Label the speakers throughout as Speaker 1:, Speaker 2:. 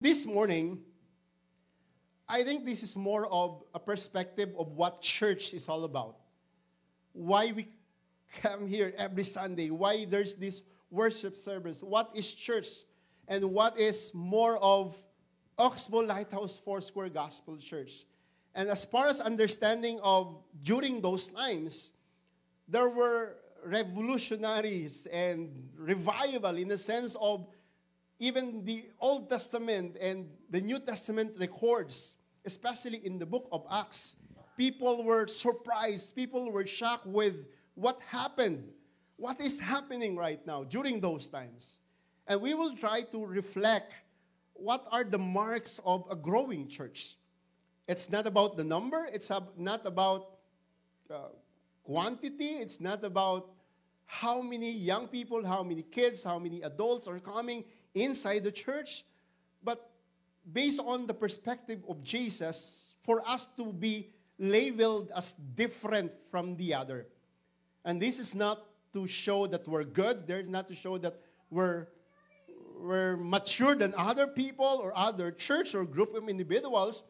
Speaker 1: This morning, I think this is more of a perspective of what church is all about. Why we come here every Sunday, why there's this worship service, what is church, and what is more of Oxbow Lighthouse Foursquare Gospel Church. And as far as understanding of during those times, there were revolutionaries and revival in the sense of even the Old Testament and the New Testament records, especially in the book of Acts, people were surprised, people were shocked with what happened, what is happening right now during those times. And we will try to reflect what are the marks of a growing church. It's not about the number, it's not about quantity, it's not about how many young people, how many kids, how many adults are coming inside the church, but based on the perspective of Jesus, for us to be labeled as different from the other. And this is not to show that we're good, there's not to show that we're mature than other people or other church or group of individuals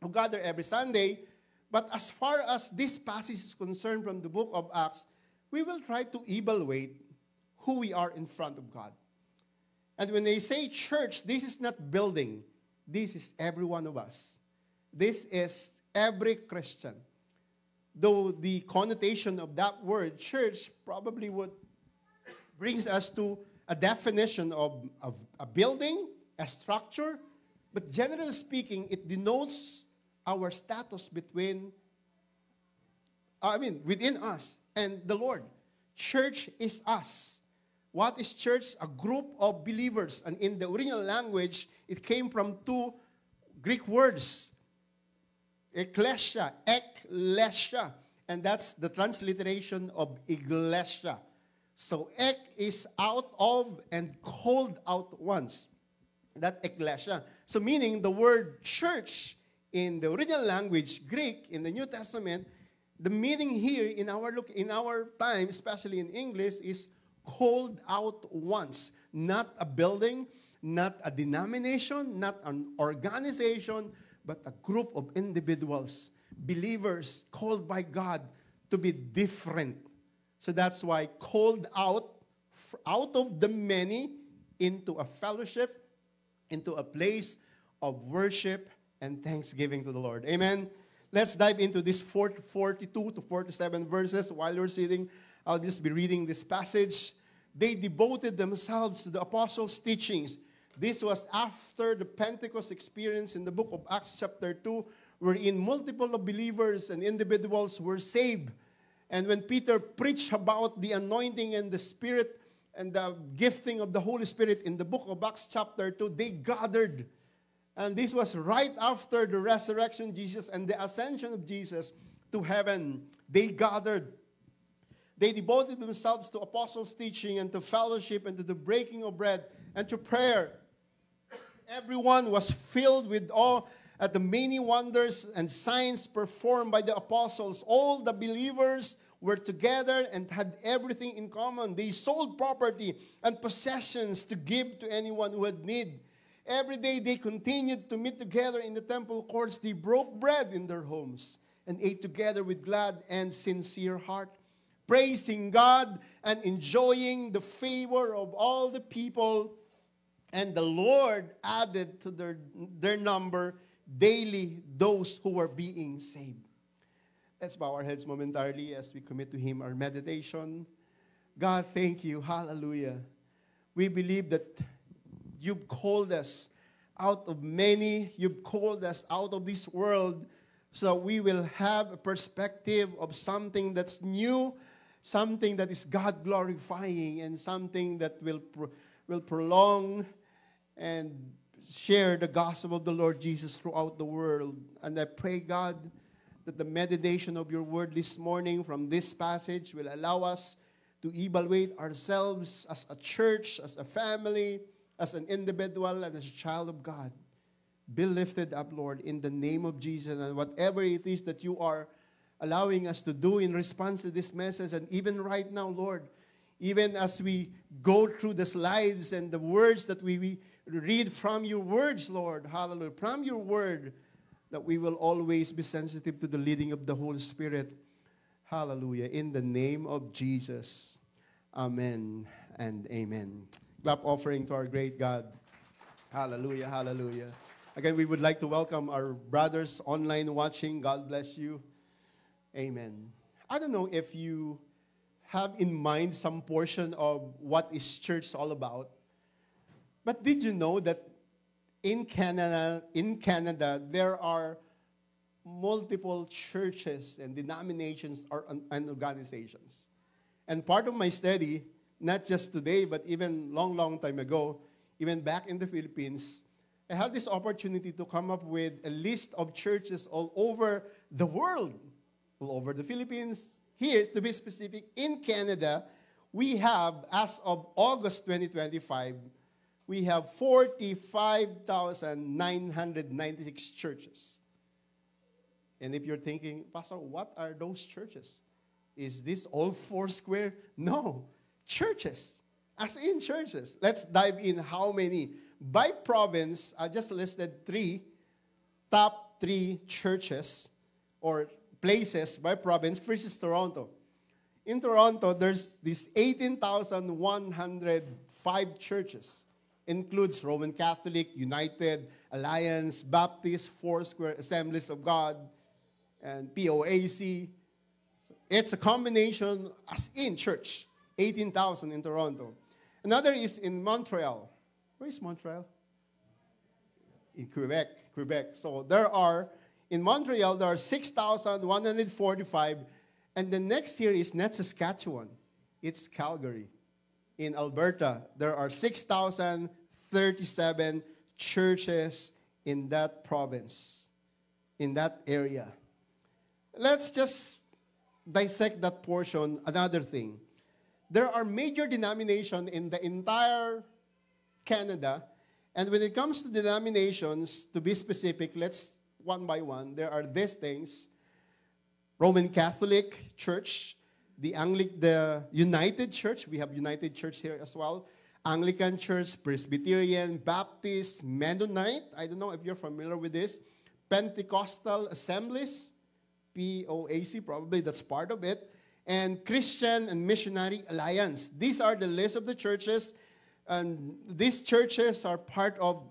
Speaker 1: who gather every Sunday. But as far as this passage is concerned from the book of Acts, we will try to evaluate who we are in front of God. And when they say church, this is not building. This is every one of us. This is every Christian. Though the connotation of that word, church, probably would brings us to a definition of a building, a structure. But generally speaking, it denotes our status within us and the Lord. Church is us. What is church? A group of believers. And in the original language, it came from two Greek words. Ekklesia, and that's the transliteration of iglesia. So ek is out of and called out once. That ekklesia. So meaning the word church in the original language, Greek, in the New Testament, the meaning here in our time, especially in English, is called out once. Not a building, not a denomination, not an organization, but a group of individuals, believers called by God to be different. So that's why called out of the many into a fellowship, into a place of worship and thanksgiving to the Lord. Amen. Let's dive into these 42 to 47 verses. While you're sitting, I'll just be reading this passage. They devoted themselves to the apostles' teachings. This was after the Pentecost experience in the book of Acts chapter 2, wherein multiple believers and individuals were saved. And when Peter preached about the anointing and the Spirit and the gifting of the Holy Spirit in the book of Acts chapter 2, they gathered. And this was right after the resurrection of Jesus and the ascension of Jesus to heaven. They gathered. They devoted themselves to apostles' teaching and to fellowship and to the breaking of bread and to prayer. Everyone was filled with awe at the many wonders and signs performed by the apostles. All the believers were together and had everything in common. They sold property and possessions to give to anyone who had need. Every day they continued to meet together in the temple courts. They broke bread in their homes and ate together with glad and sincere heart, praising God and enjoying the favor of all the people. And the Lord added to their number daily those who were being saved. Let's bow our heads momentarily as we commit to Him our meditation. God, thank you. Hallelujah. We believe that You've called us out of many. You've called us out of this world so we will have a perspective of something that's new, something that is God-glorifying, and something that will prolong and share the gospel of the Lord Jesus throughout the world. And I pray, God, that the meditation of your word this morning from this passage will allow us to evaluate ourselves as a church, as a family, as an individual, and as a child of God. Be lifted up, Lord, in the name of Jesus. And whatever it is that you are allowing us to do in response to this message, and even right now, Lord, even as we go through the slides and the words that we read from your words, Lord. Hallelujah. From your word, that we will always be sensitive to the leading of the Holy Spirit. Hallelujah. In the name of Jesus. Amen and amen. Clap offering to our great God. Hallelujah, hallelujah. Again, we would like to welcome our brothers online watching. God bless you. Amen. I don't know if you have in mind some portion of what is church all about. But did you know that in Canada, there are multiple churches and denominations and organizations. And part of my study, not just today, but even long time ago, even back in the Philippines, I had this opportunity to come up with a list of churches all over the world, all over the Philippines. Here, to be specific, in Canada, we have, as of August 2025, we have 45,996 churches. And if you're thinking, Pastor, what are those churches? Is this all Foursquare? No, churches, as in churches. Let's dive in how many. By province, I just listed top three churches or places by province. First is Toronto. In Toronto, there's these 18,105 churches. Includes Roman Catholic, United, Alliance, Baptist, Foursquare, Assemblies of God, and POAC. It's a combination as in church, 18,000 in Toronto. Another is in Montreal. Where is Montreal? In Quebec. So in Montreal, there are 6,145. And the next here is not Saskatchewan. It's Calgary. In Alberta, there are 6,037 churches in that province, in that area. Let's just dissect that portion. Another thing. There are major denominations in the entire Canada. And when it comes to denominations, to be specific, let's one by one. There are these things. Roman Catholic Church, the United Church. We have United Church here as well. Anglican Church, Presbyterian, Baptist, Mennonite. I don't know if you're familiar with this. Pentecostal Assemblies, POAC, probably that's part of it. And Christian and Missionary Alliance. These are the list of the churches. And these churches are part of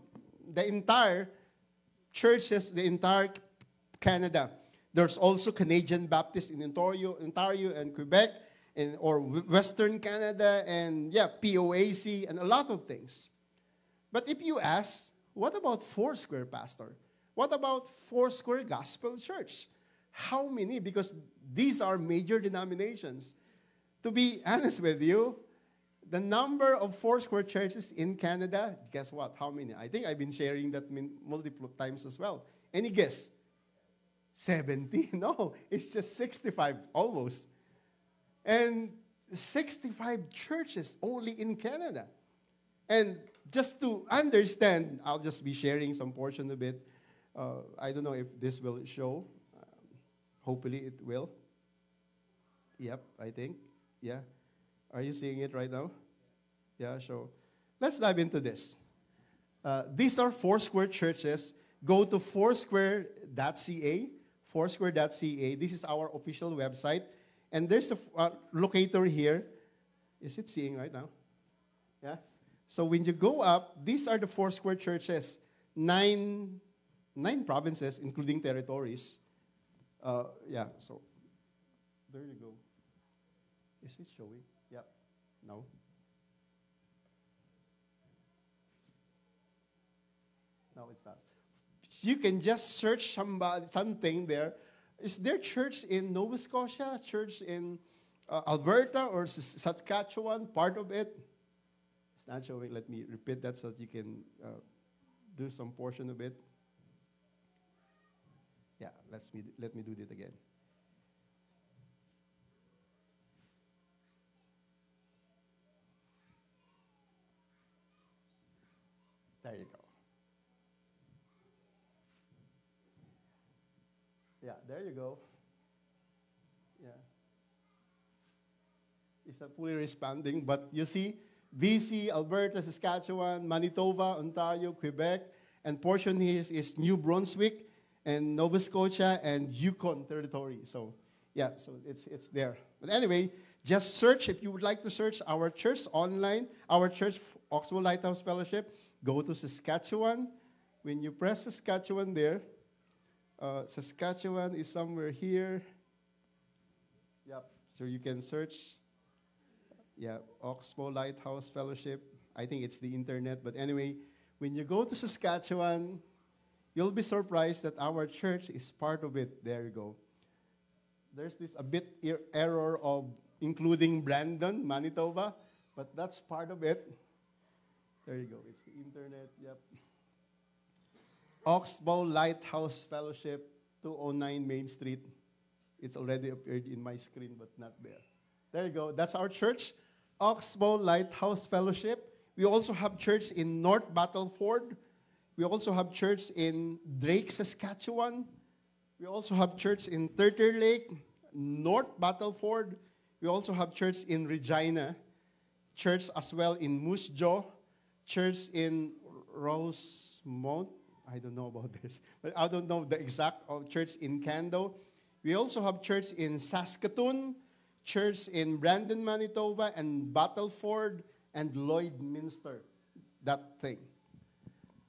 Speaker 1: the entire churches, the entire Canada. There's also Canadian Baptist in Ontario and Quebec, or Western Canada, and POAC, and a lot of things. But if you ask, what about Foursquare, Pastor? What about Foursquare Gospel Church? How many? Because these are major denominations. To be honest with you, the number of Foursquare churches in Canada, guess what? How many? I think I've been sharing that multiple times as well. Any guess? 70? No, it's just 65, almost. And 65 churches only in Canada. And just to understand, I'll just be sharing some portion of it. I don't know if this will show. Hopefully it will. Yep, I think. Yeah. Are you seeing it right now? Yeah, sure. Let's dive into this. These are Foursquare churches. Go to foursquare.ca. Foursquare.ca. This is our official website. And there's a locator here. Is it seeing right now? Yeah. So when you go up, these are the Foursquare churches. Nine provinces, including territories. So there you go. Is it showing? Yeah. No. No, it's not. You can just search something there. Is there church in Nova Scotia, church in Alberta or Saskatchewan, part of it? It's not showing. Let me repeat that so that you can do some portion of it. Yeah, let me do that again. There you go. Yeah, there you go. Yeah. It's not fully responding, but you see, BC, Alberta, Saskatchewan, Manitoba, Ontario, Quebec, and portion here is New Brunswick and Nova Scotia and Yukon Territory. So, yeah, so it's there. But anyway, just search, if you would like to search our church online, our church, Oxbow Lighthouse Fellowship, go to Saskatchewan. When you press Saskatchewan there, Saskatchewan is somewhere here. Yep, so you can search, yeah, Oxbow Lighthouse Fellowship. I think it's the internet, but anyway, when you go to Saskatchewan, you'll be surprised that our church is part of it. There you go. There's this a bit error of including Brandon, Manitoba, but that's part of it. There you go. It's the internet. Yep. Oxbow Lighthouse Fellowship, 209 Main Street. It's already appeared in my screen, but not there. There you go. That's our church, Oxbow Lighthouse Fellowship. We also have church in North Battleford. We also have church in Drake, Saskatchewan. We also have church in Turtle Lake, North Battleford. We also have church in Regina, church as well in Moose Jaw, church in Rosemount. I don't know about this, but I don't know the exact church in Cando. We also have church in Saskatoon, church in Brandon, Manitoba, and Battleford, and Lloydminster, that thing.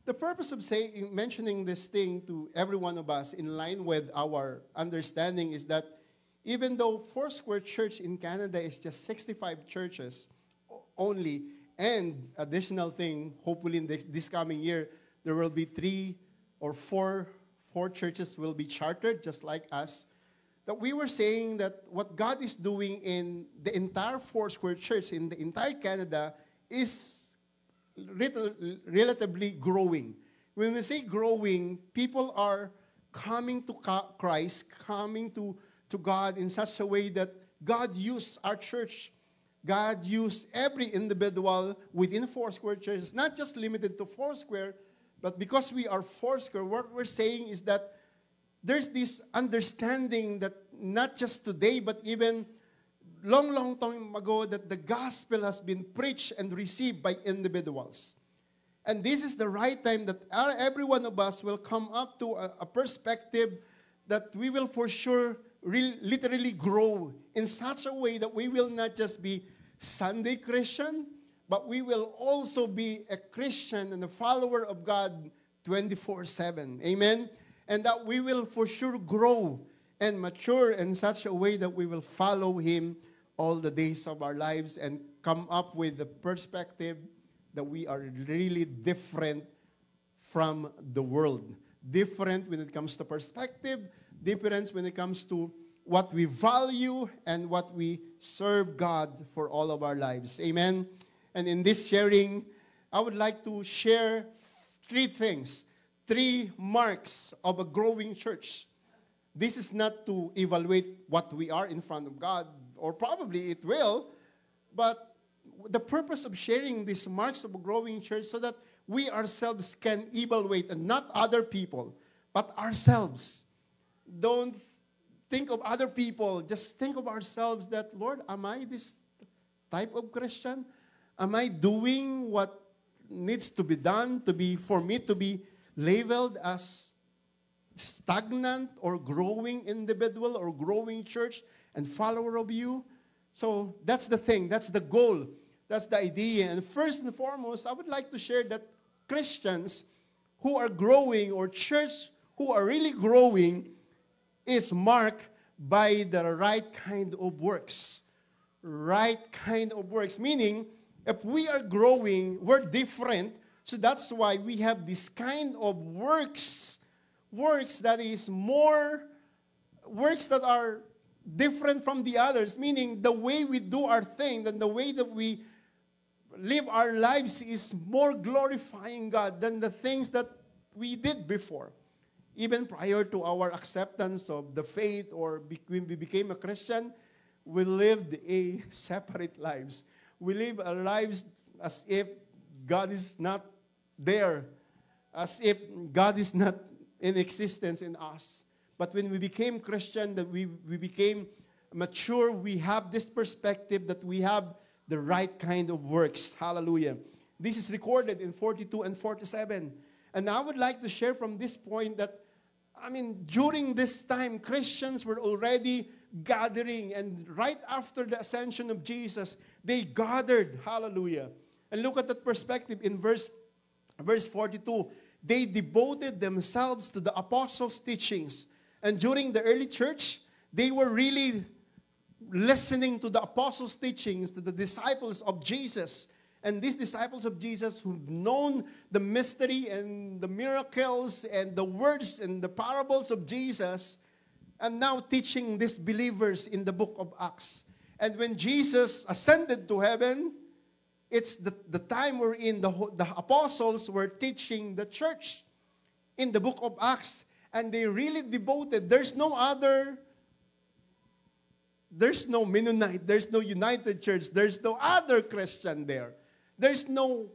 Speaker 1: The purpose of mentioning this thing to every one of us in line with our understanding is that even though Foursquare Church in Canada is just 65 churches only, and additional thing, hopefully in this coming year, there will be 3 or 4 churches will be chartered, just like us. That we were saying that what God is doing in the entire Foursquare Church, in the entire Canada, is relatively growing. When we say growing, people are coming to Christ, coming to God in such a way that God used our church. God used every individual within Foursquare Church. It's not just limited to Foursquare, but because we are Foursquare, what we're saying is that there's this understanding that not just today, but even long time ago, that the gospel has been preached and received by individuals. And this is the right time that every one of us will come up to a perspective that we will for sure literally grow in such a way that we will not just be Sunday Christian, but we will also be a Christian and a follower of God 24/7. Amen? And that we will for sure grow and mature in such a way that we will follow Him all the days of our lives and come up with the perspective that we are really different from the world. Different when it comes to perspective, difference when it comes to what we value and what we serve God for all of our lives. Amen? And in this sharing, I would like to share 3 things, 3 marks of a growing church. This is not to evaluate what we are in front of God, or probably it will, but the purpose of sharing these marks of a growing church so that we ourselves can evaluate, and not other people, but ourselves. Don't think of other people. Just think of ourselves that, Lord, am I this type of Christian? Am I doing what needs to be done for me to be labeled as stagnant or growing individual or growing church and follower of you? So that's the thing. That's the goal. That's the idea. And first and foremost, I would like to share that Christians who are growing, or church who are really growing, is marked by the right kind of works. Right kind of works. Meaning, if we are growing, we're different. So that's why we have this kind of works. Works that is more, works that are different from the others. Meaning, the way we do our thing and the way that we live our lives is more glorifying God than the things that we did before. Even prior to our acceptance of the faith, or when we became a Christian, we lived a separate lives. We live our lives as if God is not there, as if God is not in existence in us. But when we became Christian, that we became mature, we have this perspective that we have the right kind of works. Hallelujah. This is recorded in 42 and 47. And I would like to share from this point that, during this time, Christians were already gathering. And right after the ascension of Jesus, they gathered. Hallelujah. And look at that perspective in verse 42. They devoted themselves to the apostles' teachings. And during the early church, they were really listening to the apostles' teachings, to the disciples of Jesus. And these disciples of Jesus who've known the mystery and the miracles and the words and the parables of Jesus, and now teaching these believers in the book of Acts. And when Jesus ascended to heaven, it's the time wherein the apostles were teaching the church in the book of Acts. And they really devoted. There's no Mennonite, there's no United Church, there's no other Christian there. There's no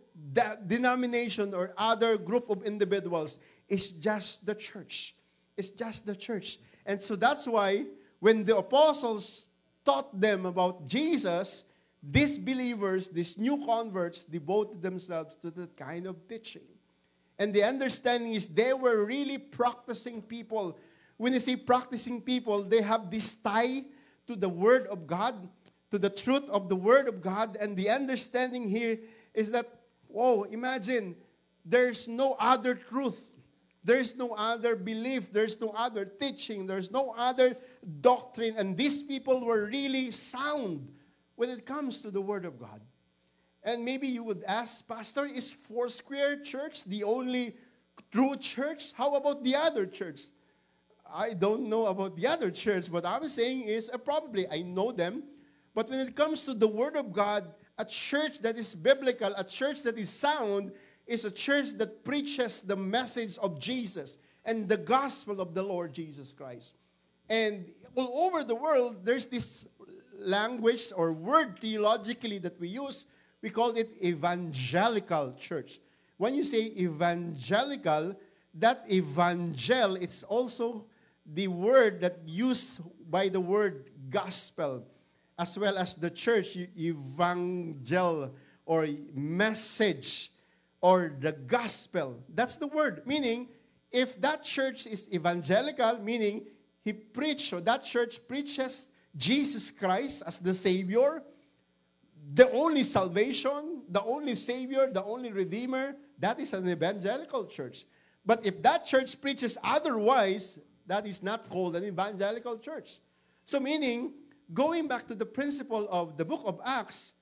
Speaker 1: denomination or other group of individuals. It's just the church. It's just the church. And so that's why when the apostles taught them about Jesus, these believers, these new converts, devoted themselves to that kind of teaching. And the understanding is they were really practicing people. When you say practicing people, they have this tie to the Word of God, to the truth of the Word of God. And the understanding here is that, imagine, there's no other truth. There's no other belief. There's no other teaching. There's no other doctrine. And these people were really sound when it comes to the Word of God. And maybe you would ask, Pastor, is Foursquare Church the only true church? How about the other church? I don't know about the other church. What I'm saying is, probably I know them. But when it comes to the Word of God, a church that is biblical, a church that is sound, is a church that preaches the message of Jesus and the gospel of the Lord Jesus Christ. And all over the world, there's this language or word theologically that we use. We call it evangelical church. When you say evangelical, that evangel, it's also the word that used by the word gospel, as well as the church, evangel, or message, or the gospel. That's the word. Meaning, if that church is evangelical, meaning he preached, or that church preaches Jesus Christ as the Savior, the only salvation, the only Savior, the only Redeemer, that is an evangelical church. But if that church preaches otherwise, that is not called an evangelical church. So meaning, going back to the principle of the book of Acts,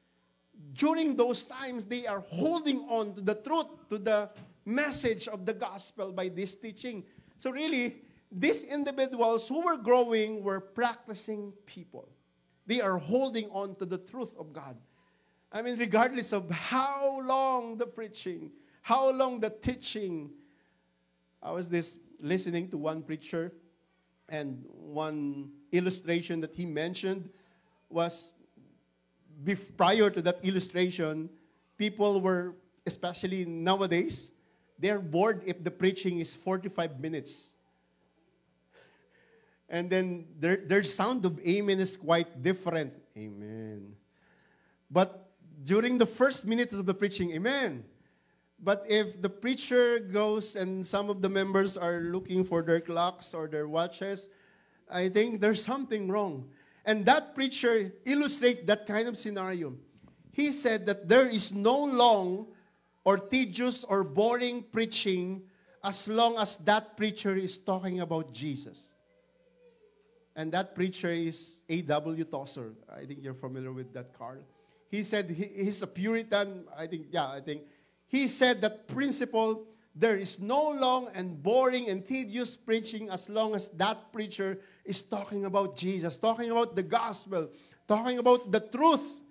Speaker 1: during those times, they are holding on to the truth, to the message of the gospel by this teaching. So really, these individuals who were growing were practicing people. They are holding on to the truth of God. Regardless of how long the preaching, how long the teaching. I was listening to one preacher, and one illustration that he mentioned was, prior to that illustration, people were, especially nowadays, they're bored if the preaching is 45 minutes. And then their sound of amen is quite different. Amen. But during the first minute of the preaching, amen. But if the preacher goes and some of the members are looking for their clocks or their watches, I think there's something wrong. And that preacher illustrates that kind of scenario. He said that there is no long or tedious or boring preaching as long as that preacher is talking about Jesus. And that preacher is A.W. Tozer. I think you're familiar with that, Carl. He said he's a Puritan. I think. He said that principle, there is no long and boring and tedious preaching as long as that preacher is talking about Jesus, talking about the gospel, talking about the truth.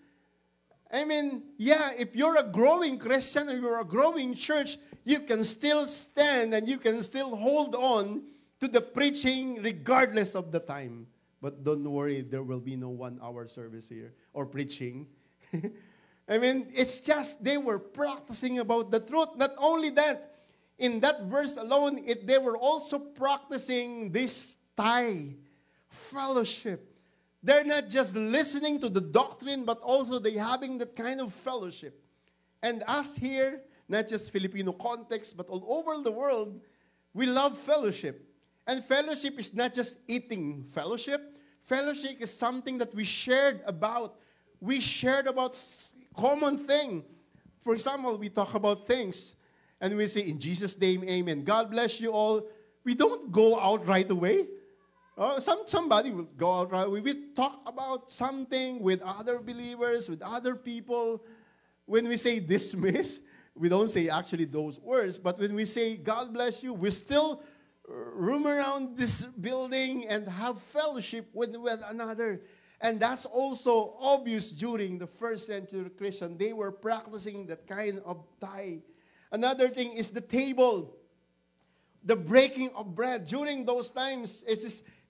Speaker 1: If you're a growing Christian or you're a growing church, you can still stand and you can still hold on to the preaching regardless of the time. But don't worry, there will be no 1-hour service here or preaching. It's just they were practicing about the truth. Not only that, in that verse alone, they were also practicing this tie, fellowship, They're not just listening to the doctrine, but also they having that kind of fellowship. And us here, not just Filipino context, but all over the world, we love fellowship. And fellowship is not just eating fellowship. Fellowship is something that we shared about. We shared about common thing. For example, we talk about things, and we say, in Jesus' name, amen. God bless you all. We don't go out right away. Somebody will go out right away. We talk about something with other believers, with other people. When we say dismiss, we don't say actually those words. But when we say, God bless you, we still roam around this building and have fellowship with one another. And that's also obvious during the first century Christian. They were practicing that kind of tie. Another thing is the table, the breaking of bread. During those times,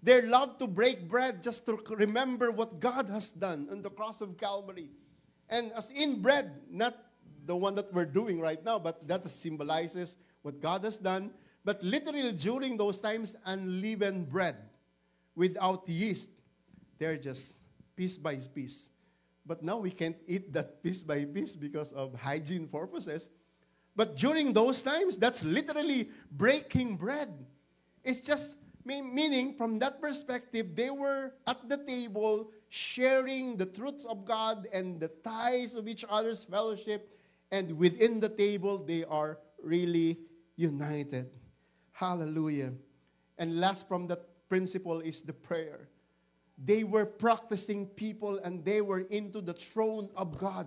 Speaker 1: they love to break bread just to remember what God has done on the cross of Calvary. And as in bread, not the one that we're doing right now, but that symbolizes what God has done. But literally during those times, unleavened bread without yeast. They're just piece by piece. But now we can't eat that piece by piece because of hygiene purposes. But during those times, that's literally breaking bread. It's just meaning from that perspective, they were at the table sharing the truths of God and the ties of each other's fellowship. And within the table, they are really united. Hallelujah. And last from that principle is the prayer. They were practicing people and they were into the throne of God.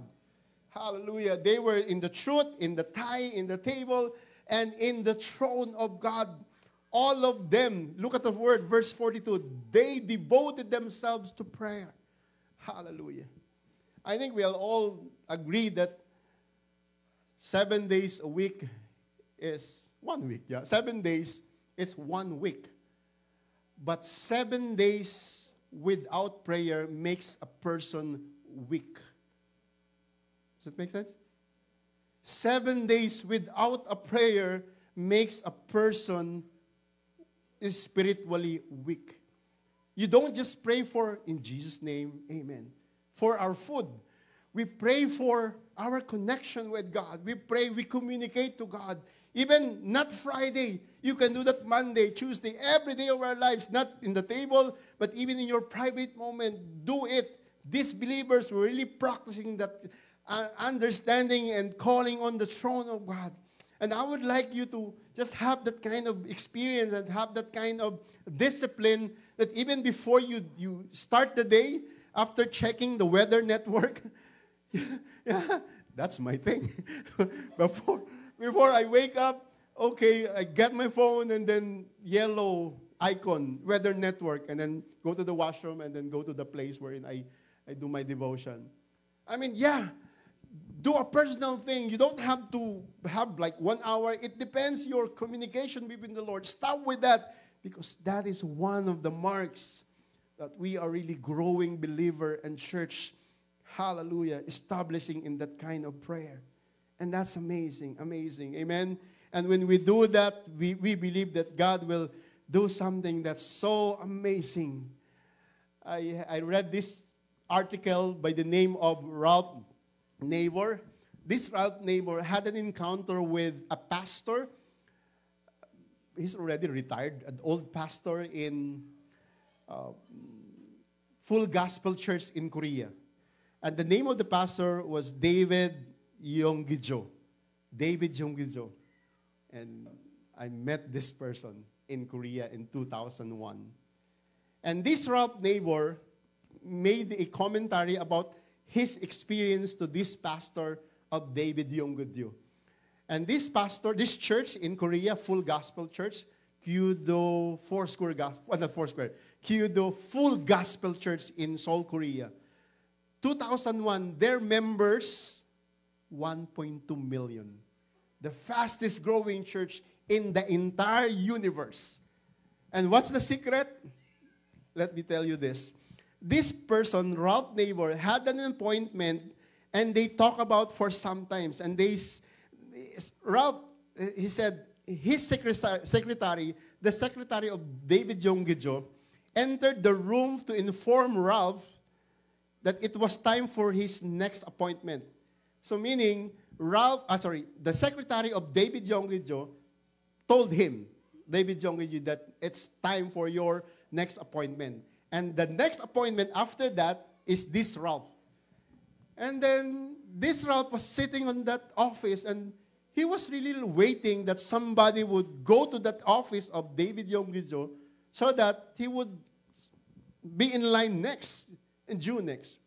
Speaker 1: Hallelujah. They were in the truth, in the tie, in the table, and in the throne of God. All of them, look at the word, verse 42, they devoted themselves to prayer. Hallelujah. I think we'll all agree that 7 days a week is 1 week. Yeah, 7 days, it's 1 week. But 7 days without prayer makes a person weak. Does it make sense? 7 days without a prayer makes a person spiritually weak. You don't just pray for, in Jesus' name, amen, for our food. We pray for our connection with God. We pray, we communicate to God. Even not Friday, you can do that Monday, Tuesday, every day of our lives, not in the table, but even in your private moment, do it. These believers were really practicing that understanding and calling on the throne of God. And I would like you to just have that kind of experience and have that kind of discipline that even before you start the day, after checking the weather network, yeah, that's my thing. Before I wake up, okay, I get my phone and then yellow icon, weather network, and then go to the washroom and then go to the place wherein I do my devotion. I mean, yeah, do a personal thing. You don't have to have like 1 hour. It depends your communication between the Lord. Start with that because that is one of the marks that we are really growing believer and church. Hallelujah. Establishing in that kind of prayer. And that's amazing, amazing. Amen. And when we do that, we believe that God will do something that's so amazing. I read this article by the name of Ralph Neighbor. This Ralph Neighbor had an encounter with a pastor. He's already retired, an old pastor in Full Gospel Church in Korea. And the name of the pastor was David Yonggi-jo. David Yonggi-jo. And I met this person in Korea in 2001. And this Ralph Neighbor made a commentary about his experience to this pastor of David Yonggi-jo. And this pastor, this church in Korea, Full Gospel Church, Kyudo Kyudo Full Gospel Church in Seoul, Korea. 2001, their members, 1.2 million. The fastest growing church in the entire universe. And what's the secret? Let me tell you this. This person, Ralph Neighbor, had an appointment and they talk about for some times. And Ralph, he said, his secretary, the secretary of David Yonggi-jo, entered the room to inform Ralph that it was time for his next appointment. So meaning, the secretary of David Yonggi told him, David Yonggi, that it's time for your next appointment. And the next appointment after that is this Ralph. And then this Ralph was sitting on that office, and he was really waiting that somebody would go to that office of David Yonggi so that he would be in line next, in June next.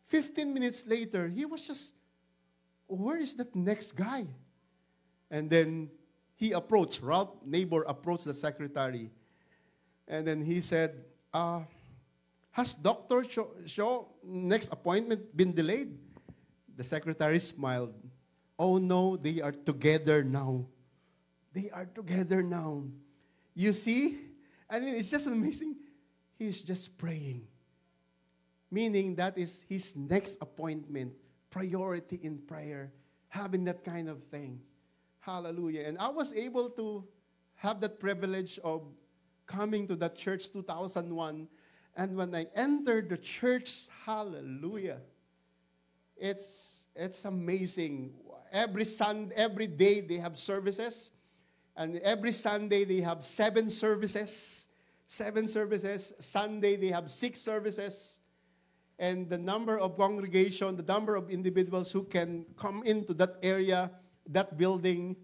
Speaker 1: 15 minutes later, he was just, where is that next guy? And then he approached, Ralph Neighbor approached the secretary. And then he said, has Dr. Shaw next appointment been delayed? The secretary smiled. Oh no, they are together now. They are together now. You see? I mean, it's just amazing. He's just praying. Meaning that is his next appointment, priority in prayer, having that kind of thing. Hallelujah. And I was able to have that privilege of coming to that church 2001. And when I entered the church, hallelujah, it's amazing. Every day they have services. And every Sunday they have 7 services. 7 services. Sunday they have 6 services. And the number of congregation, the number of individuals who can come into that area, that building,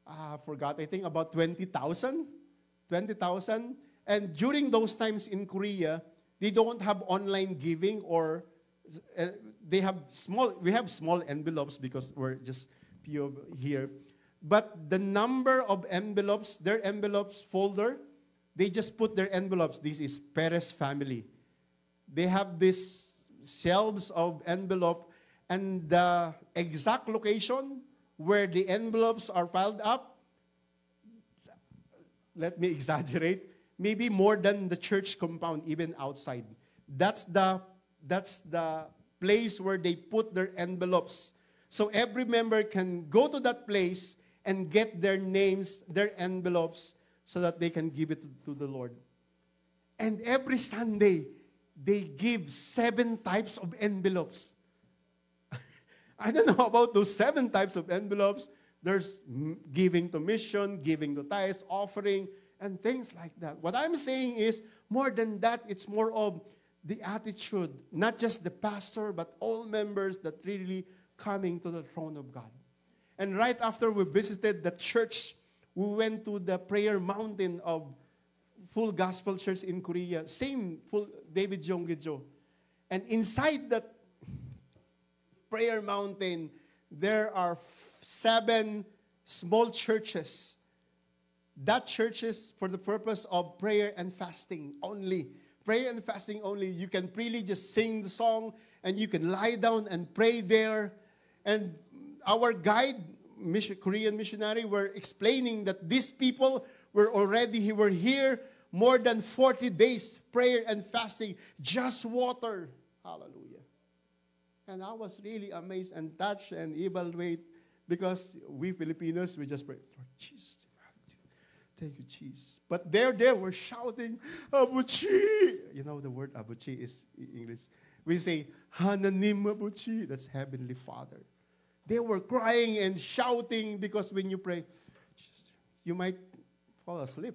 Speaker 1: I forgot, I think about 20,000. 20,000. And during those times in Korea, they don't have online giving, or we have small envelopes because we're just few here. But the number of envelopes, their envelopes folder, they just put their envelopes. This is Perez family. They have these shelves of envelope, and the exact location where the envelopes are piled up, let me exaggerate, maybe more than the church compound, even outside. That's the place where they put their envelopes. So every member can go to that place and get their names, their envelopes, so that they can give it to the Lord. And every Sunday, they give 7 types of envelopes. I don't know about those 7 types of envelopes. There's giving to mission, giving to tithes, offering, and things like that. What I'm saying is, more than that, it's more of the attitude, not just the pastor, but all members that really coming to the throne of God. And right after we visited the church, we went to the prayer mountain of Full Gospel Church in Korea, same Full David Yonggi. And inside that prayer mountain, there are 7 small churches. That church is for the purpose of prayer and fasting only. Prayer and fasting only. You can freely just sing the song, and you can lie down and pray there. And our guide, Korean missionary, were explaining that these people were here more than 40 days, prayer and fasting, just water. Hallelujah. And I was really amazed and touched and evaluate, because we Filipinos, we just pray, Lord Jesus, thank you, Jesus. But they were shouting, Abuchi. You know the word Abuchi is English. We say, Hananim Abuchi. That's Heavenly Father. They were crying and shouting, because when you pray, you might fall asleep.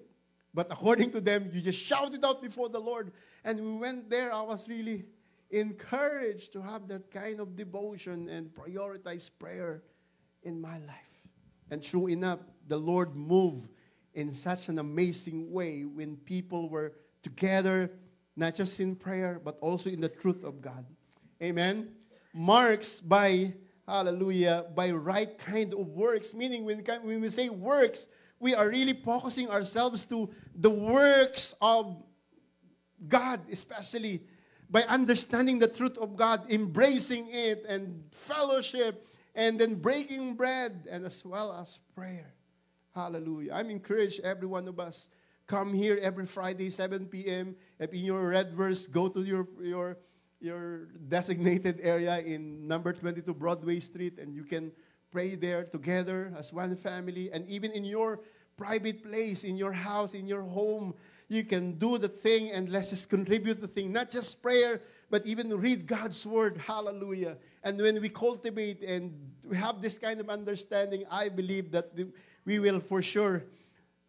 Speaker 1: But according to them, you just shout it out before the Lord. And we went there. I was really encouraged to have that kind of devotion and prioritize prayer in my life. And true enough, the Lord moved in such an amazing way when people were together, not just in prayer, but also in the truth of God. Amen. Marks by, hallelujah, by right kind of works. Meaning when we say works, we are really focusing ourselves to the works of God, especially by understanding the truth of God, embracing it, and fellowship, and then breaking bread, and as well as prayer. Hallelujah. I'm encouraged, every one of us, come here every Friday, 7 p.m. If in your red verse, go to your designated area in number 22 Broadway Street, and you can pray there together as one family. And even in your private place, in your house, in your home. You can do the thing and let's just contribute the thing. Not just prayer, but even read God's word. Hallelujah. And when we cultivate and we have this kind of understanding, I believe that we will for sure,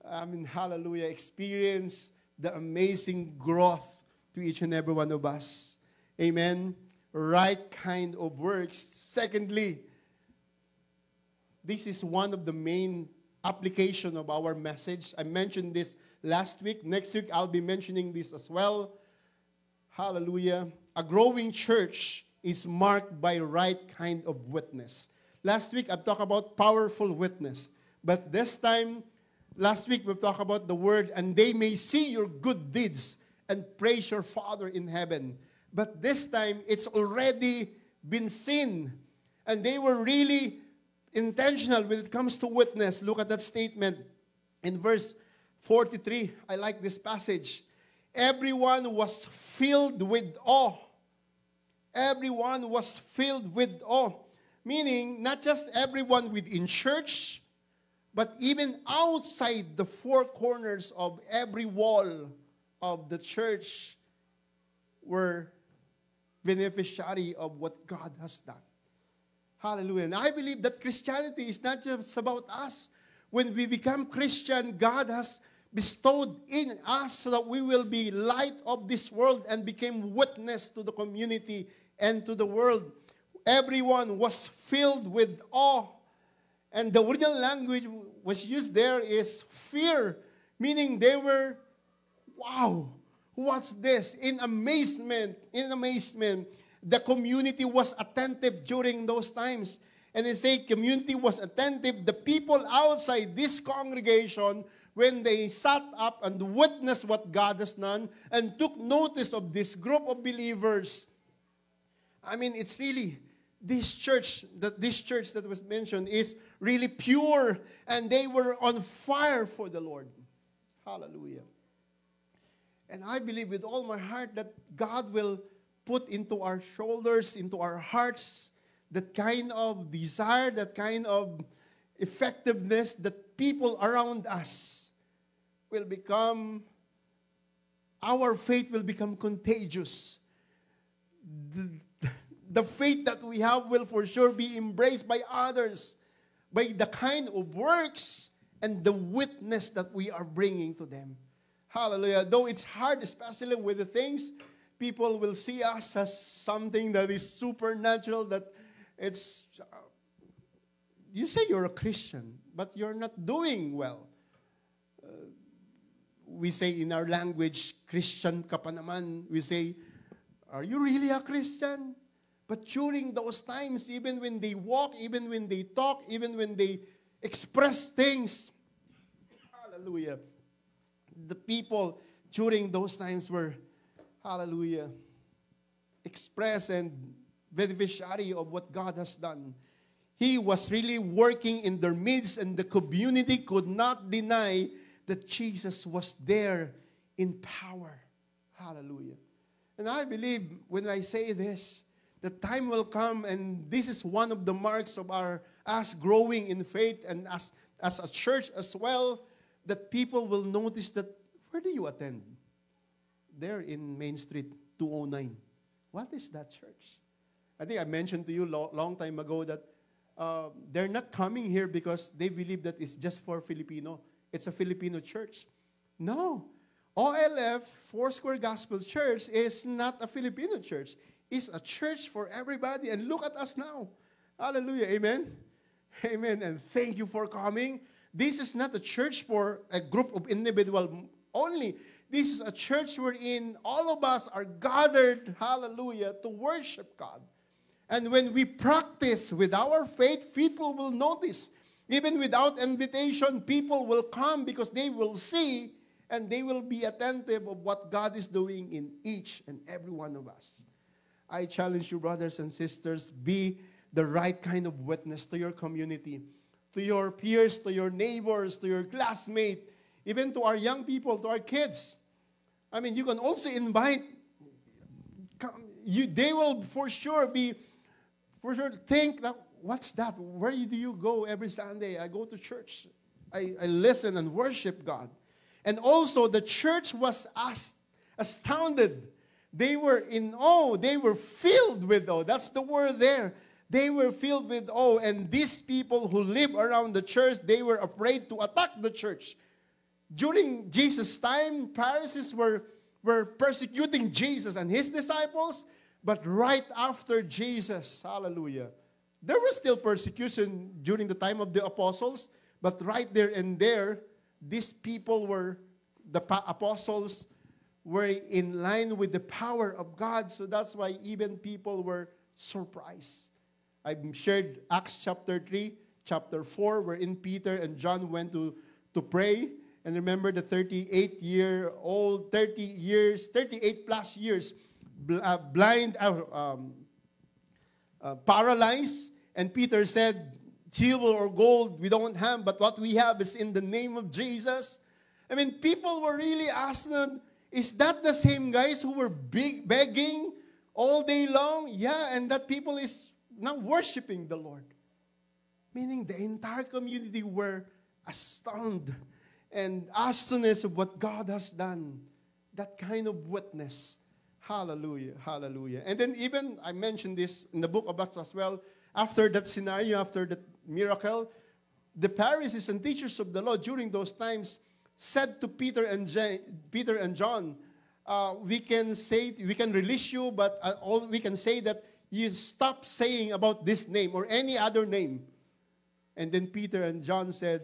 Speaker 1: hallelujah, experience the amazing growth to each and every one of us. Amen. Right kind of works. Secondly, this is one of the main application of our message. I mentioned this last week. Next week, I'll be mentioning this as well. Hallelujah. A growing church is marked by right kind of witness. Last week, I've talked about powerful witness. But this time, last week, we've talked about the word, and they may see your good deeds and praise your Father in heaven. But this time, it's already been seen. And they were really intentional when it comes to witness. Look at that statement in verse 43. I like this passage. Everyone was filled with awe. Everyone was filled with awe. Meaning, not just everyone within church, but even outside the four corners of every wall of the church were beneficiary of what God has done. Hallelujah. And I believe that Christianity is not just about us. When we become Christian, God has bestowed in us so that we will be light of this world and become witness to the community and to the world. Everyone was filled with awe. And the original language was used there is fear, meaning they were, wow, what's this? In amazement. The community was attentive during those times. And they say community was attentive. The people outside this congregation, when they sat up and witnessed what God has done and took notice of this group of believers. It's really this church that was mentioned is really pure, and they were on fire for the Lord. Hallelujah. And I believe with all my heart that God will put into our shoulders, into our hearts, that kind of desire, that kind of effectiveness that people around us will become, our faith will become contagious. The faith that we have will for sure be embraced by others, by the kind of works and the witness that we are bringing to them. Hallelujah. Though it's hard, especially with the things, people will see us as something that is supernatural, that it's, you say you're a Christian, but you're not doing well. We say in our language, Christian ka pa naman. We say, are you really a Christian? But during those times, even when they walk, even when they talk, even when they express things, hallelujah, the people during those times were, hallelujah, express and beneficiary of what God has done. He was really working in their midst, and the community could not deny that Jesus was there in power. Hallelujah. And I believe when I say this, the time will come, and this is one of the marks of us growing in faith and as a church as well, that people will notice that, where do you attend? There in Main Street 209. What is that church? I think I mentioned to you long time ago that they're not coming here because they believe that it's just for Filipino. It's a Filipino church. No. OLF, Foursquare Gospel Church, is not a Filipino church. It's a church for everybody. And look at us now. Hallelujah. Amen. Amen. And thank you for coming. This is not a church for a group of individuals only. This is a church wherein all of us are gathered, hallelujah, to worship God. And when we practice with our faith, people will notice. Even without invitation, people will come because they will see and they will be attentive of what God is doing in each and every one of us. I challenge you, brothers and sisters, be the right kind of witness to your community, to your peers, to your neighbors, to your classmates, even to our young people, to our kids. You can also invite, they will for sure think that, what's that? Where do you go every Sunday? I go to church. I listened and worshiped God. And also the church was astounded. They were in awe. They were filled with awe. That's the word there. They were filled with awe. And these people who live around the church, they were afraid to attack the church. During Jesus' time, Pharisees were persecuting Jesus and his disciples. But right after Jesus, hallelujah, there was still persecution during the time of the apostles. But right there and there, these people the apostles were in line with the power of God. So that's why even people were surprised. I've shared Acts chapter 3, chapter 4, wherein Peter and John went to pray. And remember the 38-year-old, 38 plus years, blind, paralyzed. And Peter said, silver or gold we don't have, but what we have is in the name of Jesus. I mean, people were really asking, is that the same guys who were begging all day long? Yeah, and that people is now worshiping the Lord. Meaning the entire community were astounded and astonished of what God has done. That kind of witness. Hallelujah, hallelujah. And then even, I mentioned this in the book of Acts as well, after that scenario, after that miracle, the Pharisees and teachers of the law during those times said to Peter and John, we can release you, but all we can say that you stop saying about this name or any other name. And then Peter and John said,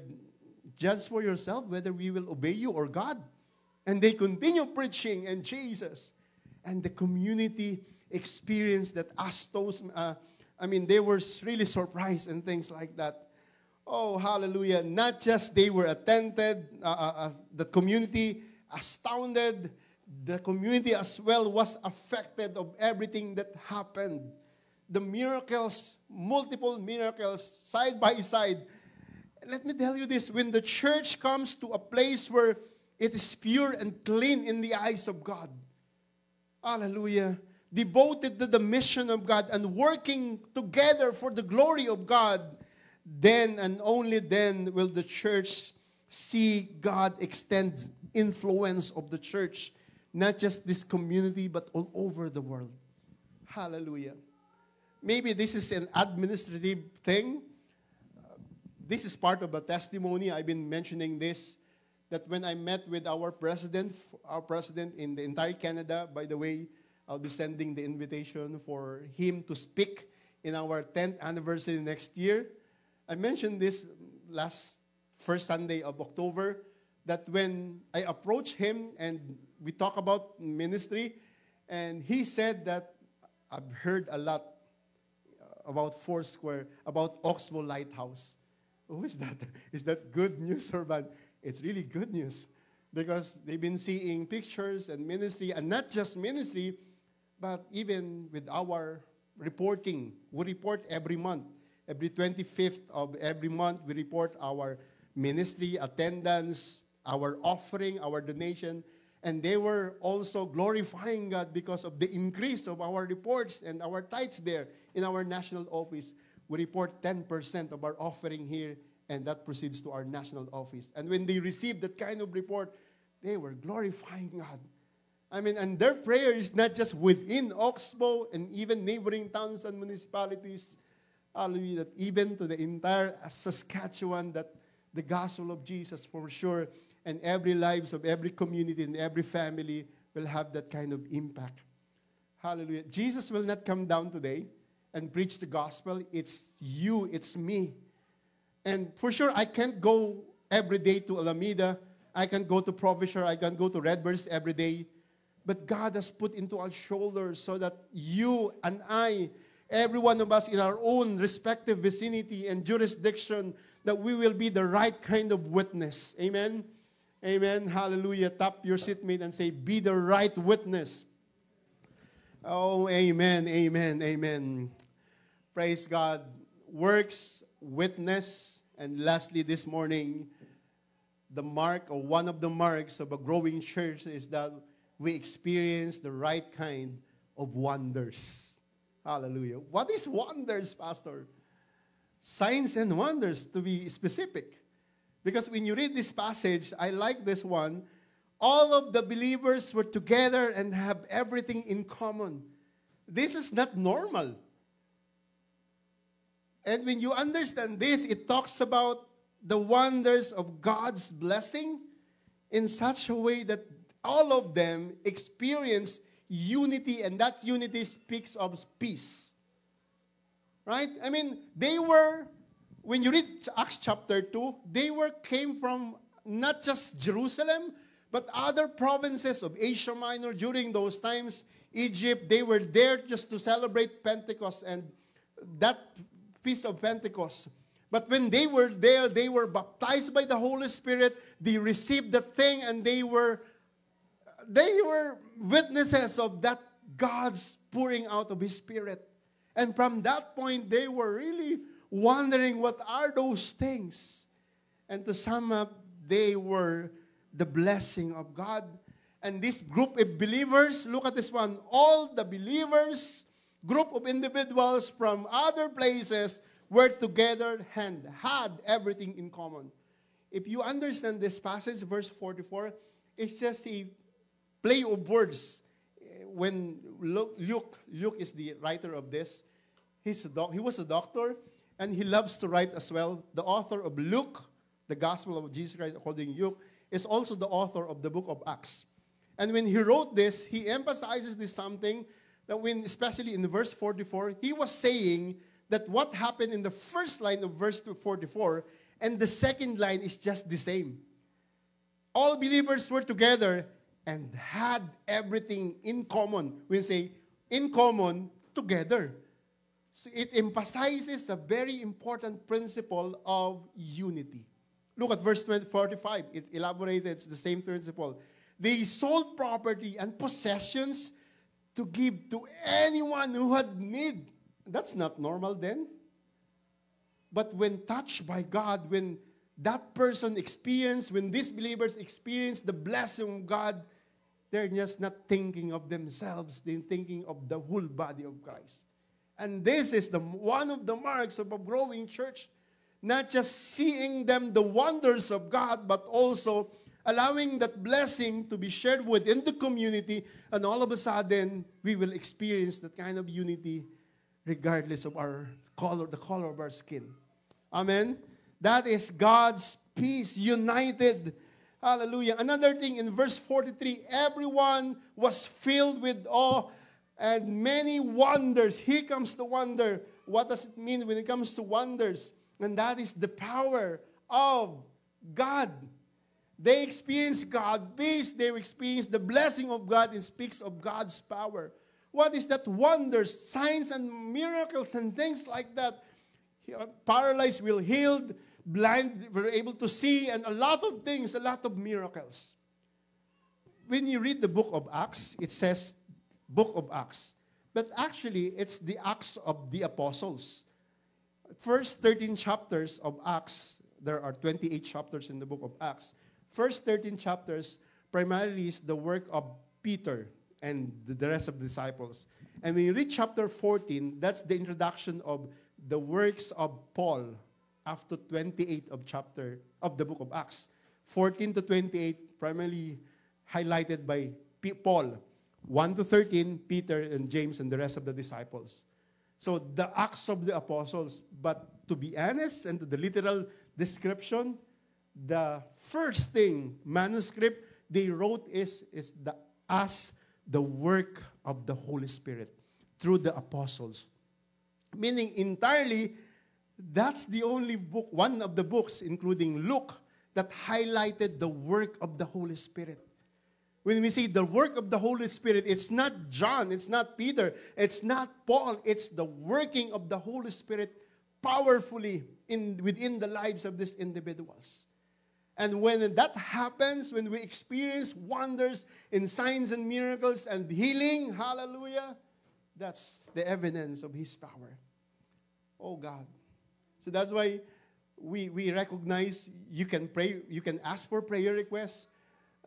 Speaker 1: judge for yourself whether we will obey you or God. And they continue preaching and Jesus. And the community experienced that they were really surprised and things like that. Oh, hallelujah. Not just they were attentive, the community astounded, the community as well was affected of everything that happened. The miracles, multiple miracles, side by side. Let me tell you this, when the church comes to a place where it is pure and clean in the eyes of God, hallelujah, devoted to the mission of God and working together for the glory of God, then and only then will the church see God extend influence of the church, not just this community, but all over the world. Hallelujah. Maybe this is an administrative thing. This is part of a testimony. I've been mentioning this, that when I met with our president in the entire Canada, by the way, I'll be sending the invitation for him to speak in our 10th anniversary next year. I mentioned this first Sunday of October, that when I approached him and we talk about ministry, and he said that I've heard a lot about Foursquare, about Oxbow Lighthouse. Who is that? Is that good news or bad? It's really good news, because they've been seeing pictures and ministry, and not just ministry, but even with our reporting. We report every month. Every 25th of every month, we report our ministry, attendance, our offering, our donation. And they were also glorifying God because of the increase of our reports and our tithes there in our national office. We report 10% of our offering here, and that proceeds to our national office. And when they received that kind of report, they were glorifying God. And their prayer is not just within Oxbow and even neighboring towns and municipalities, hallelujah, that even to the entire Saskatchewan, that the gospel of Jesus for sure, and every lives of every community and every family will have that kind of impact. Hallelujah. Jesus will not come down today and preach the gospel. It's you, it's me. And for sure, I can't go every day to Alameda. I can go to Frobisher. I can go to Redbirds every day. But God has put into our shoulders so that you and I, every one of us in our own respective vicinity and jurisdiction, that we will be the right kind of witness. Amen? Amen. Hallelujah. Tap your seatmate and say, be the right witness. Oh, amen, amen, amen. Praise God. Works, witness, and lastly this morning, the mark or one of the marks of a growing church is that we experience the right kind of wonders. Hallelujah. What is wonders, Pastor? Signs and wonders, to be specific. Because when you read this passage, I like this one. All of the believers were together and have everything in common. This is not normal. And when you understand this, it talks about the wonders of God's blessing in such a way that all of them experience unity, and that unity speaks of peace. Right? I mean, they were, when you read Acts chapter 2, came from not just Jerusalem, but other provinces of Asia Minor during those times. Egypt, they were there just to celebrate Pentecost and that feast of Pentecost. But when they were there, they were baptized by the Holy Spirit. They received the thing, and they were witnesses of that God's pouring out of His Spirit. And from that point, they were really wondering, what are those things? And to sum up, they were the blessing of God. And this group of believers, look at this one, all the believers, group of individuals from other places were together and had everything in common. If you understand this passage, verse 44, it's just a play of words. When Luke is the writer of this, he was a doctor, and he loves to write as well. The author of Luke, the Gospel of Jesus Christ according to Luke, is also the author of the book of Acts. And when he wrote this, he emphasizes this something that when, especially in verse 44, he was saying that what happened in the first line of verse 44 and the second line is just the same. All believers were together and had everything in common. We say, in common, together. So it emphasizes a very important principle of unity. Look at verse 45. It elaborated, it's the same principle. They sold property and possessions to give to anyone who had need. That's not normal then. But when touched by God, when that person experienced, when these believers experience the blessing of God, they're just not thinking of themselves. They're thinking of the whole body of Christ. And this is one of the marks of a growing church. Not just seeing them the wonders of God, but also allowing that blessing to be shared within the community. And all of a sudden, we will experience that kind of unity regardless of our color, the color of our skin. Amen? That is God's peace, united. Hallelujah. Another thing in verse 43, everyone was filled with awe and many wonders. Here comes the wonder. What does it mean when it comes to wonders? And that is the power of God. They experience God's peace. They experience the blessing of God. It speaks of God's power. What is that? Wonders, signs, and miracles, and things like that. Paralyzed will healed, blind were able to see, and a lot of things, a lot of miracles. When you read the book of Acts, it says book of Acts. But actually, it's the Acts of the Apostles. First 13 chapters of Acts, there are 28 chapters in the book of Acts. First 13 chapters primarily is the work of Peter and the rest of the disciples. And when you read chapter 14, that's the introduction of the works of Paul after 28 of the book of Acts. 14 to 28 primarily highlighted by Paul. 1 to 13, Peter and James and the rest of the disciples. So the Acts of the Apostles. But to be honest, and to the literal description, the first thing, manuscript, they wrote is the work of the Holy Spirit through the apostles. Meaning entirely, that's the only book, one of the books, including Luke, that highlighted the work of the Holy Spirit. When we say the work of the Holy Spirit, it's not John, it's not Peter, it's not Paul, it's the working of the Holy Spirit powerfully within the lives of these individuals. And when that happens, when we experience wonders in signs and miracles and healing, hallelujah, that's the evidence of His power. Oh God. So that's why we recognize you can pray, you can ask for prayer requests.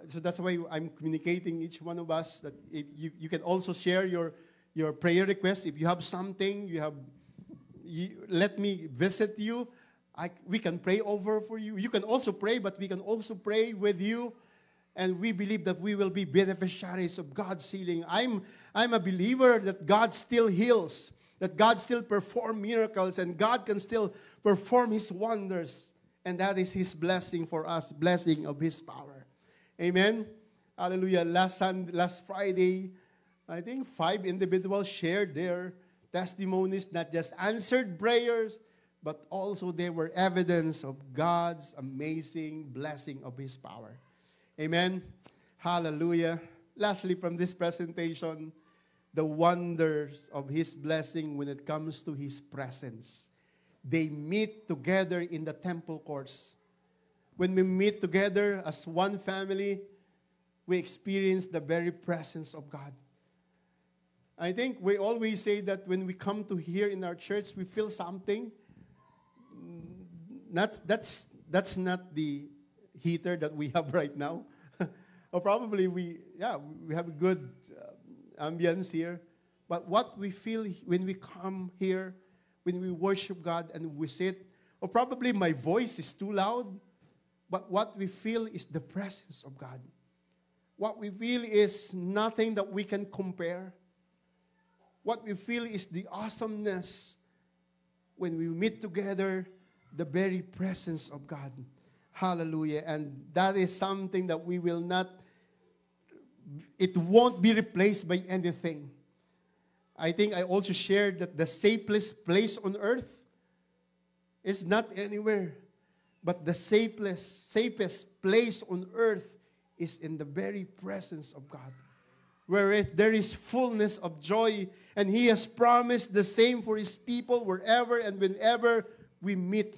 Speaker 1: So that's why I'm communicating each one of us that if you can also share your prayer requests. If you have something, let me visit you. We can pray over for you. You can also pray, but we can also pray with you. And we believe that we will be beneficiaries of God's healing. I'm a believer that God still heals, that God still performs miracles, and God can still perform His wonders. And that is His blessing for us, blessing of His power. Amen. Hallelujah. Last Friday, I think 5 individuals shared their testimonies, not just answered prayers, but also they were evidence of God's amazing blessing of His power. Amen. Hallelujah. Lastly, from this presentation, the wonders of His blessing when it comes to His presence. They meet together in the temple courts. When we meet together as one family, we experience the very presence of God. I think we always say that when we come to here in our church, we feel something. That's not the heater that we have right now. Or probably we have a good ambience here. But what we feel when we come here, when we worship God and we sit, or probably my voice is too loud, but what we feel is the presence of God. What we feel is nothing that we can compare. What we feel is the awesomeness when we meet together, the very presence of God. Hallelujah. And that is something that we will not, it won't be replaced by anything. I think I also shared that the safest place on earth is not anywhere, but the safest place on earth is in the very presence of God, where there is fullness of joy, and He has promised the same for His people wherever and whenever we meet.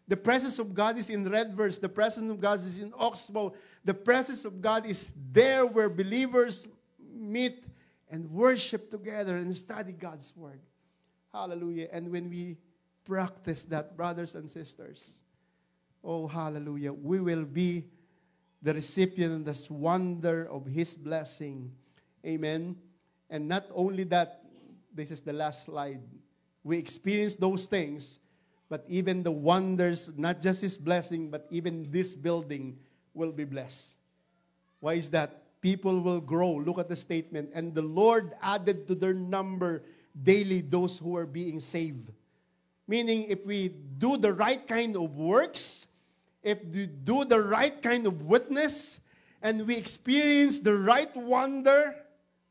Speaker 1: The presence of God is in Redverse. The presence of God is in Oxbow. The presence of God is there where believers meet and worship together and study God's Word. Hallelujah. And when we practice that, brothers and sisters, oh, hallelujah, we will be the recipient of this wonder of His blessing. Amen. And not only that, this is the last slide. We experience those things, but even the wonders, not just His blessing, but even this building will be blessed. Why is that? People will grow. Look at the statement. And the Lord added to their number daily those who are being saved. Meaning, if we do the right kind of works, if we do the right kind of witness, and we experience the right wonder,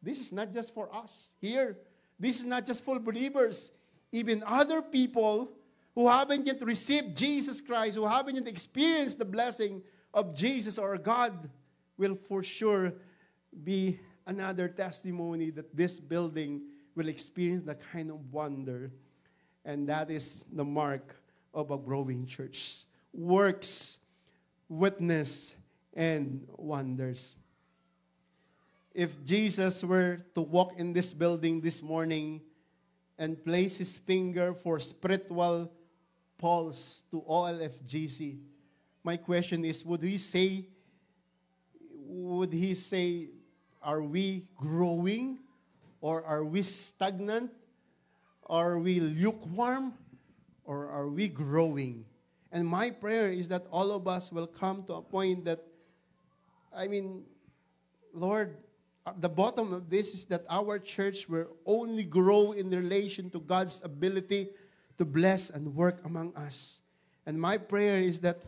Speaker 1: this is not just for us here. This is not just for believers. Even other people who haven't yet received Jesus Christ, who haven't yet experienced the blessing of Jesus or God, will for sure be another testimony that this building will experience the kind of wonder. And that is the mark of a growing church. Works, witness, and wonders. If Jesus were to walk in this building this morning and place His finger for spiritual pulse to OLFGC, my question is, would He say, are we growing, or are we stagnant? Are we lukewarm, or are we growing? And my prayer is that all of us will come to a point that, Lord, the bottom of this is that our church will only grow in relation to God's ability to bless and work among us. And my prayer is that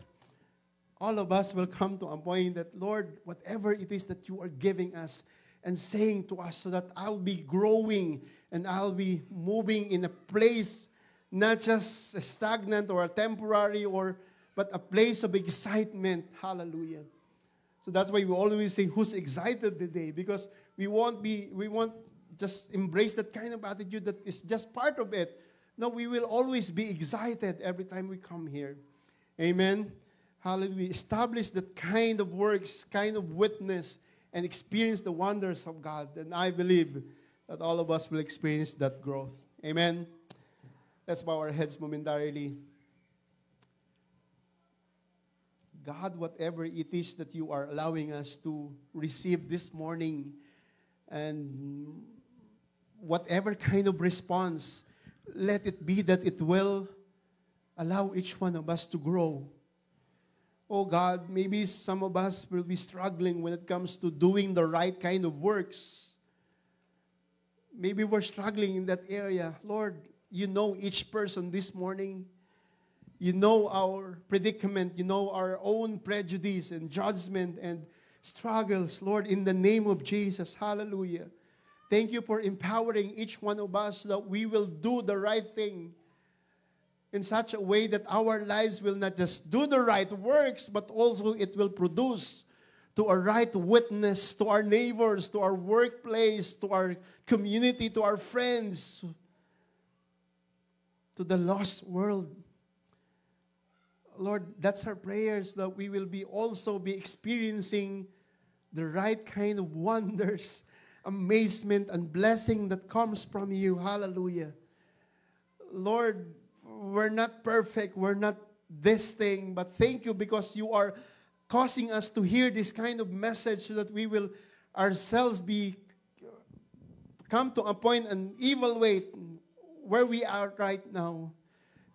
Speaker 1: all of us will come to a point that, Lord, whatever it is that you are giving us and saying to us, so that I'll be growing and I'll be moving in a place, not just a stagnant or a temporary, but a place of excitement. Hallelujah. So that's why we always say, who's excited today? Because we won't just embrace that kind of attitude that is just part of it. No, we will always be excited every time we come here. Amen. Hallelujah. Establish that kind of works, kind of witness, and experience the wonders of God. And I believe that all of us will experience that growth. Amen. Let's bow our heads momentarily. God, whatever it is that you are allowing us to receive this morning, and whatever kind of response, let it be that it will Allow each one of us to grow. Oh God, maybe some of us will be struggling when it comes to doing the right kind of works. Maybe we're struggling in that area. Lord, you know each person this morning. You know our predicament. You know our own prejudice and judgment and struggles. Lord, in the name of Jesus, hallelujah. Thank you for empowering each one of us so that we will do the right thing in such a way that our lives will not just do the right works, but also it will produce to a right witness to our neighbors, to our workplace, to our community, to our friends, to the lost world. Lord, that's our prayers, that we will also be experiencing the right kind of wonders, amazement, and blessing that comes from you. Hallelujah. Lord, we're not perfect. We're not this thing. But thank you because you are causing us to hear this kind of message so that we will ourselves come to a point and evaluate where we are right now.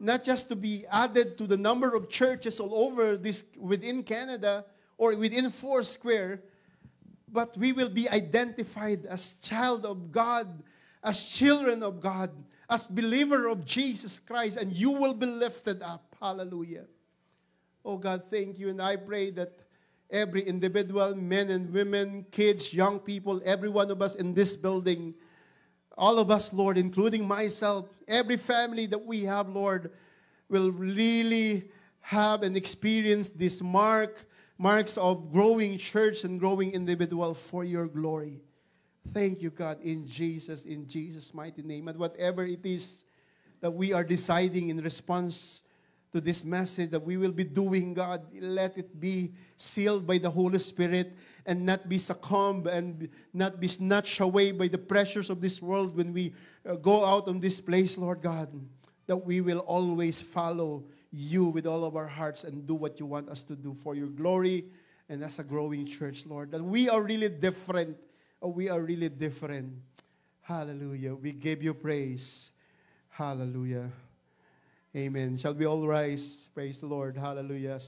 Speaker 1: Not just to be added to the number of churches all over within Canada or within Foursquare, but we will be identified as child of God, as children of God, as believer of Jesus Christ, and you will be lifted up. Hallelujah. Oh God, thank you. And I pray that every individual, men and women, kids, young people, every one of us in this building, all of us, Lord, including myself, every family that we have, Lord, will really have and experience this marks of growing church and growing individual for your glory. Thank you, God, in Jesus' mighty name. And whatever it is that we are deciding in response to this message that we will be doing, God, let it be sealed by the Holy Spirit and not be succumbed and not be snatched away by the pressures of this world when we go out on this place, Lord God, that we will always follow you with all of our hearts and do what you want us to do for your glory and as a growing church, Lord. That we are really different. We are really different. Hallelujah. We give you praise. Hallelujah. Amen. Shall we all rise? Praise the Lord. Hallelujah.